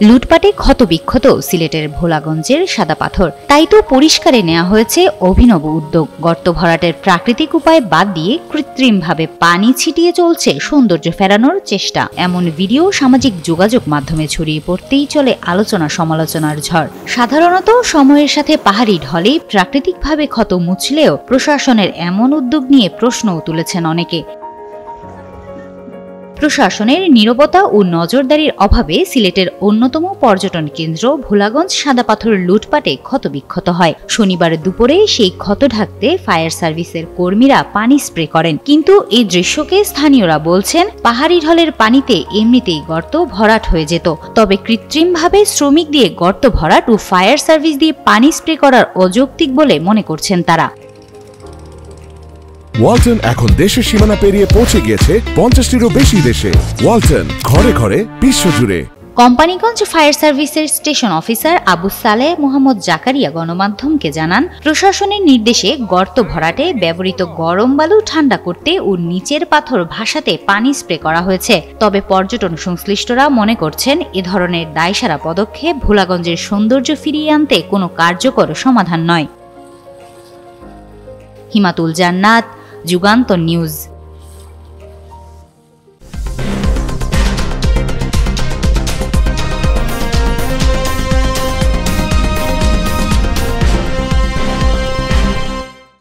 লুটপাটে ক্ষতবিক্ষত সিলেটের ভোলাগঞ্জের সাদা পাথর, তাই তো পরিষ্কারে নেওয়া হয়েছে অভিনব উদ্যোগ। গর্ত ভরাটের প্রাকৃতিক উপায় বাদ দিয়ে কৃত্রিমভাবে পানি ছিটিয়ে চলছে সৌন্দর্য ফেরানোর চেষ্টা। এমন ভিডিও সামাজিক যোগাযোগ মাধ্যমে ছড়িয়ে পড়তেই চলে আলোচনা সমালোচনার ঝড়। সাধারণত সময়ের সাথে পাহাড়ি ঢলে প্রাকৃতিকভাবে ক্ষত মুছলেও প্রশাসনের এমন উদ্যোগ নিয়ে প্রশ্নও তুলেছেন অনেকে। প্রশাসনের নীরবতা ও নজরদারির অভাবে সিলেটের অন্যতম পর্যটন কেন্দ্র ভোলাগঞ্জ সাদা পাথর লুটপাটে ক্ষতবিক্ষত হয়। শনিবার দুপুরে সেই ক্ষত ঢাকতে ফায়ার সার্ভিসের কর্মীরা পানি স্প্রে করেন, কিন্তু এই দৃশ্যকে স্থানীয়রা বলছেন পাহাড়ি ঢলের পানিতে এমনিতেই গর্ত ভরাট হয়ে যেত। তবে কৃত্রিমভাবে শ্রমিক দিয়ে গর্ত ভরাট ও ফায়ার সার্ভিস দিয়ে পানি স্প্রে করার অযৌক্তিক বলে মনে করছেন তারা। ওয়ালটন এখন দেশের সীমানা পেরিয়ে পৌঁছে গিয়েছে 50টিরও বেশি দেশে। ওয়ালটন, ঘরে ঘরে বিশ্বজুড়ে। কোম্পানিগঞ্জ ফায়ার সার্ভিসের স্টেশন অফিসার আবু সালেহ মোহাম্মদ জাকারিয়া গণমাধ্যমকে জানান, প্রশাসনের নির্দেশে গর্ত ভরাটে ব্যবহৃত গরম বালু ঠান্ডা করতে ও নিচের পাথর ভাসাতে পানি স্প্রে করা হয়েছে। তবে পর্যটন সংশ্লিষ্টরা মনে করছেন এ ধরনের দায়সারা পদক্ষেপ ভোলাগঞ্জের সৌন্দর্য ফিরিয়ে আনতে কোনো কার্যকর সমাধান নয়। হিমাতুল জান্নাত, যুগান্তর নিউজ।